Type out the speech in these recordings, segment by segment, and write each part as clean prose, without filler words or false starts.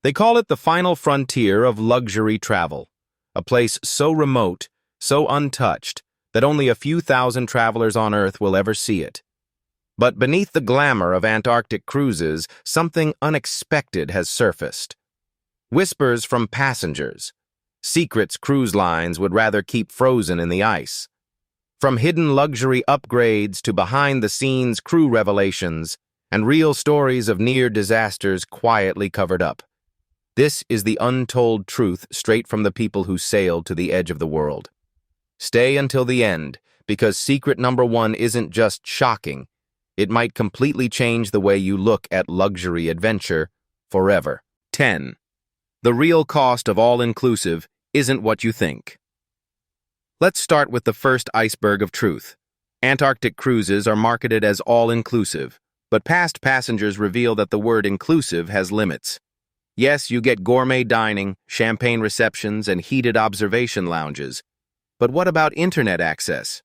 They call it the final frontier of luxury travel, a place so remote, so untouched, that only a few thousand travelers on Earth will ever see it. But beneath the glamour of Antarctic cruises, something unexpected has surfaced. Whispers from passengers. Secrets cruise lines would rather keep frozen in the ice. From hidden luxury upgrades to behind-the-scenes crew revelations and real stories of near disasters quietly covered up. This is the untold truth straight from the people who sailed to the edge of the world. Stay until the end, because secret number 1 isn't just shocking. It might completely change the way you look at luxury adventure forever. 10. The real cost of all-inclusive isn't what you think. Let's start with the first iceberg of truth. Antarctic cruises are marketed as all-inclusive, but past passengers reveal that the word inclusive has limits. Yes, you get gourmet dining, champagne receptions, and heated observation lounges. But what about internet access?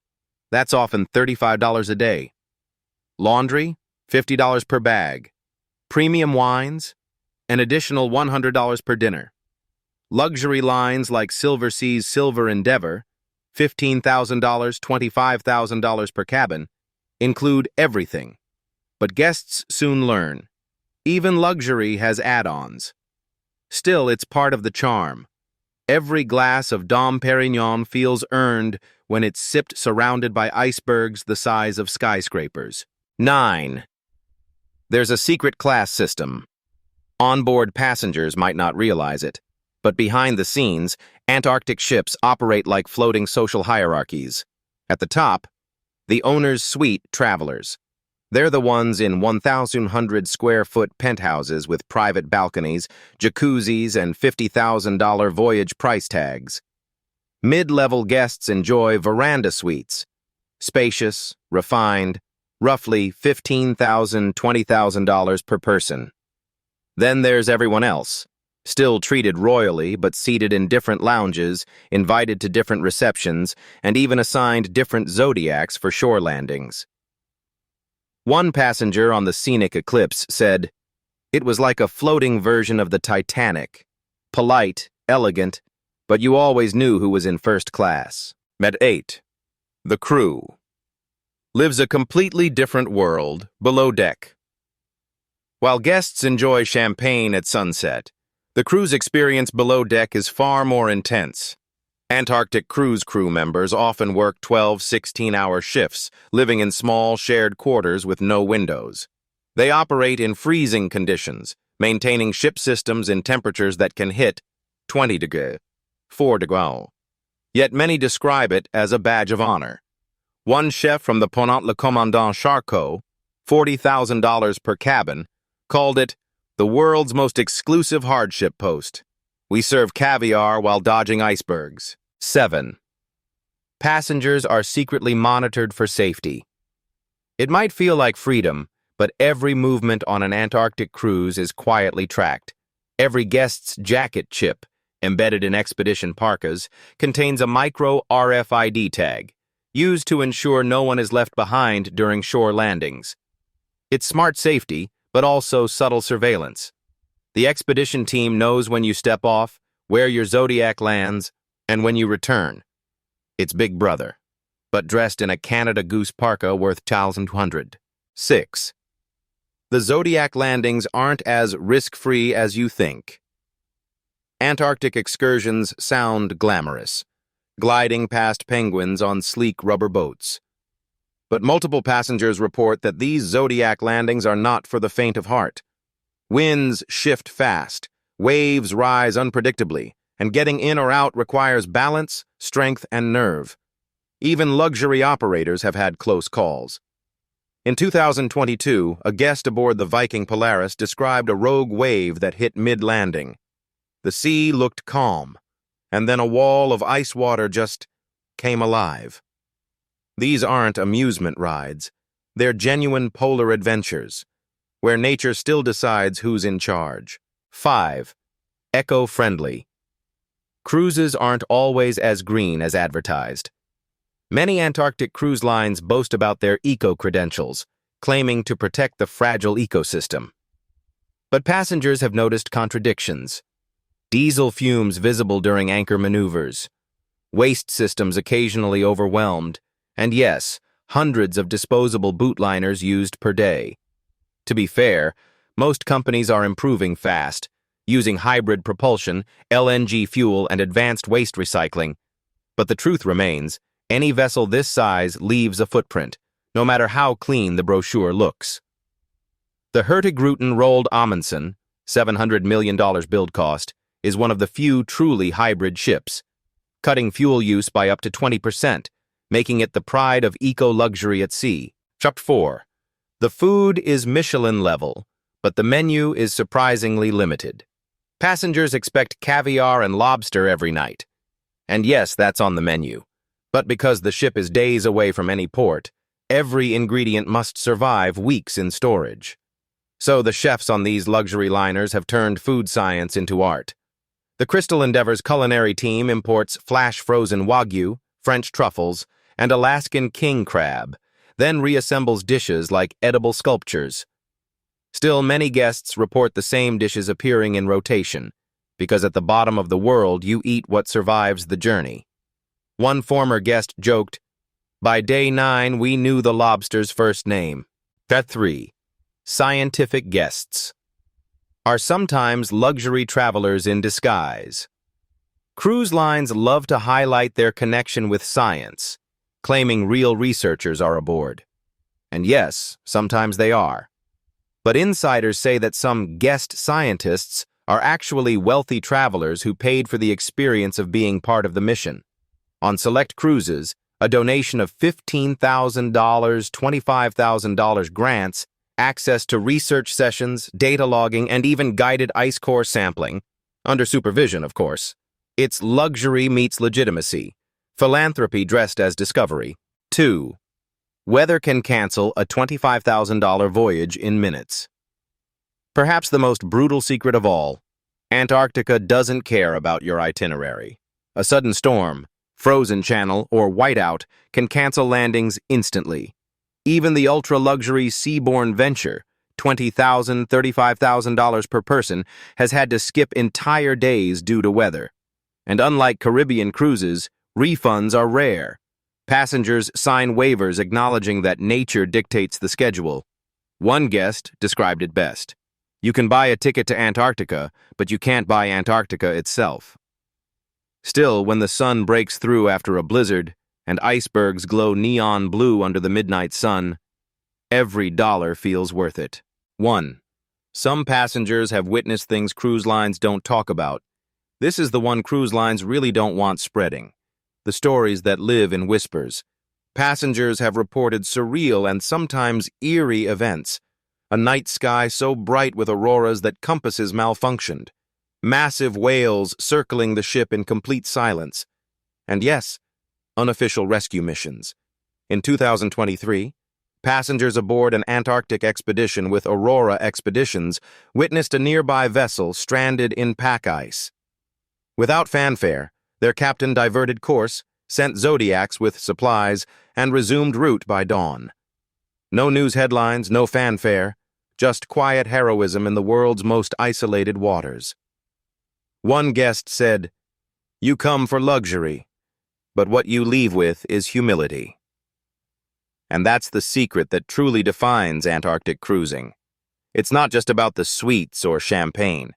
That's often $35 a day. Laundry, $50 per bag. Premium wines, an additional $100 per dinner. Luxury lines like Silversea's Silver Endeavor, $15,000, $25,000 per cabin, include everything. But guests soon learn. Even luxury has add-ons. Still, it's part of the charm. Every glass of Dom Perignon feels earned when it's sipped surrounded by icebergs the size of skyscrapers. 9. There's a secret class system. Onboard passengers might not realize it, but behind the scenes, Antarctic ships operate like floating social hierarchies. At the top, the owner's suite travelers. They're the ones in 1,100-square-foot penthouses with private balconies, jacuzzis, and $50,000 voyage price tags. Mid-level guests enjoy veranda suites. Spacious, refined, roughly $15,000, $20,000 per person. Then there's everyone else, still treated royally but seated in different lounges, invited to different receptions, and even assigned different zodiacs for shore landings. One passenger on the scenic Eclipse said, "It was like a floating version of the Titanic. Polite, elegant, but you always knew who was in first class." At 8. The crew lives a completely different world below deck. While guests enjoy champagne at sunset, the crew's experience below deck is far more intense. Antarctic cruise crew members often work 12, 16-hour shifts, living in small, shared quarters with no windows. They operate in freezing conditions, maintaining ship systems in temperatures that can hit 20 degrees, 4 degrees. Yet many describe it as a badge of honor. One chef from the Ponant Le Commandant Charcot, $40,000 per cabin, called it the world's most exclusive hardship post. We serve caviar while dodging icebergs. 7. Passengers are secretly monitored for safety. It might feel like freedom, but every movement on an Antarctic cruise is quietly tracked. Every guest's jacket chip, embedded in expedition parkas, contains a micro RFID tag, used to ensure no one is left behind during shore landings. It's smart safety, but also subtle surveillance. The expedition team knows when you step off, where your zodiac lands, and when you return. It's Big Brother, but dressed in a Canada Goose parka worth $1,200. 6. The zodiac landings aren't as risk-free as you think. Antarctic excursions sound glamorous, gliding past penguins on sleek rubber boats. But multiple passengers report that these zodiac landings are not for the faint of heart. Winds shift fast, waves rise unpredictably, and getting in or out requires balance, strength, and nerve. Even luxury operators have had close calls. In 2022, a guest aboard the Viking Polaris described a rogue wave that hit mid-landing. The sea looked calm, and then a wall of ice water just came alive. These aren't amusement rides. They're genuine polar adventures, where nature still decides who's in charge. 5. Eco-friendly. Cruises aren't always as green as advertised. Many Antarctic cruise lines boast about their eco-credentials, claiming to protect the fragile ecosystem. But passengers have noticed contradictions. Diesel fumes visible during anchor maneuvers, waste systems occasionally overwhelmed, and yes, hundreds of disposable bootliners used per day. To be fair, most companies are improving fast, using hybrid propulsion, LNG fuel, and advanced waste recycling. But the truth remains, any vessel this size leaves a footprint, no matter how clean the brochure looks. The Hurtigruten Roald Amundsen, $700 million build cost, is one of the few truly hybrid ships, cutting fuel use by up to 20%, making it the pride of eco-luxury at sea. Chapter 4. The food is Michelin level, but the menu is surprisingly limited. Passengers expect caviar and lobster every night. And yes, that's on the menu. But because the ship is days away from any port, every ingredient must survive weeks in storage. So the chefs on these luxury liners have turned food science into art. The Crystal Endeavor's culinary team imports flash-frozen Wagyu, French truffles, and Alaskan king crab, then reassembles dishes like edible sculptures. Still, many guests report the same dishes appearing in rotation, because at the bottom of the world you eat what survives the journey. One former guest joked, "By day 9 we knew the lobster's first name." That 3. Scientific guests are sometimes luxury travelers in disguise. Cruise lines love to highlight their connection with science, claiming real researchers are aboard. And yes, sometimes they are. But insiders say that some guest scientists are actually wealthy travelers who paid for the experience of being part of the mission. On select cruises, a donation of $15,000, $25,000 grants access to research sessions, data logging, and even guided ice core sampling, under supervision, of course. It's luxury meets legitimacy, philanthropy dressed as discovery. 2. Weather can cancel a $25,000 voyage in minutes. Perhaps the most brutal secret of all, Antarctica doesn't care about your itinerary. A sudden storm, frozen channel, or whiteout can cancel landings instantly. Even the ultra-luxury seaborne venture, $20,000, $35,000 per person, has had to skip entire days due to weather. And unlike Caribbean cruises, refunds are rare. Passengers sign waivers acknowledging that nature dictates the schedule. One guest described it best. You can buy a ticket to Antarctica, but you can't buy Antarctica itself. Still, when the sun breaks through after a blizzard, and icebergs glow neon blue under the midnight sun, every dollar feels worth it. 1. Some passengers have witnessed things cruise lines don't talk about. This is the one cruise lines really don't want spreading. The stories that live in whispers. Passengers have reported surreal and sometimes eerie events. A night sky so bright with auroras that compasses malfunctioned. Massive whales circling the ship in complete silence. And yes, unofficial rescue missions. In 2023, passengers aboard an Antarctic expedition with Aurora Expeditions witnessed a nearby vessel stranded in pack ice. Without fanfare, their captain diverted course, sent Zodiacs with supplies, and resumed route by dawn. No news headlines, no fanfare, just quiet heroism in the world's most isolated waters. One guest said, "You come for luxury, but what you leave with is humility." And that's the secret that truly defines Antarctic cruising. It's not just about the sweets or champagne.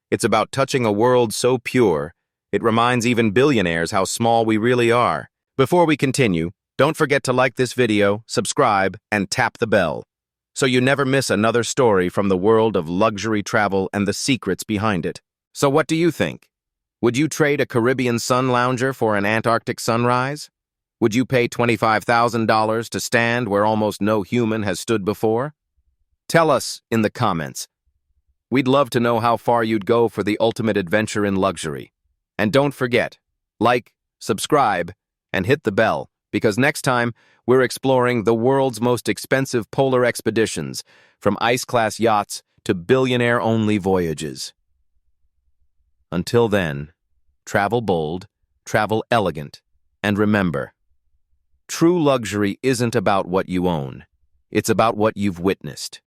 It's about touching a world so pure, it reminds even billionaires how small we really are. Before we continue, don't forget to like this video, subscribe, and tap the bell, so you never miss another story from the world of luxury travel and the secrets behind it. So what do you think? Would you trade a Caribbean sun lounger for an Antarctic sunrise? Would you pay $25,000 to stand where almost no human has stood before? Tell us in the comments. We'd love to know how far you'd go for the ultimate adventure in luxury. And don't forget, like, subscribe, and hit the bell, because next time we're exploring the world's most expensive polar expeditions, from ice-class yachts to billionaire-only voyages. Until then, travel bold, travel elegant, and remember, true luxury isn't about what you own, it's about what you've witnessed.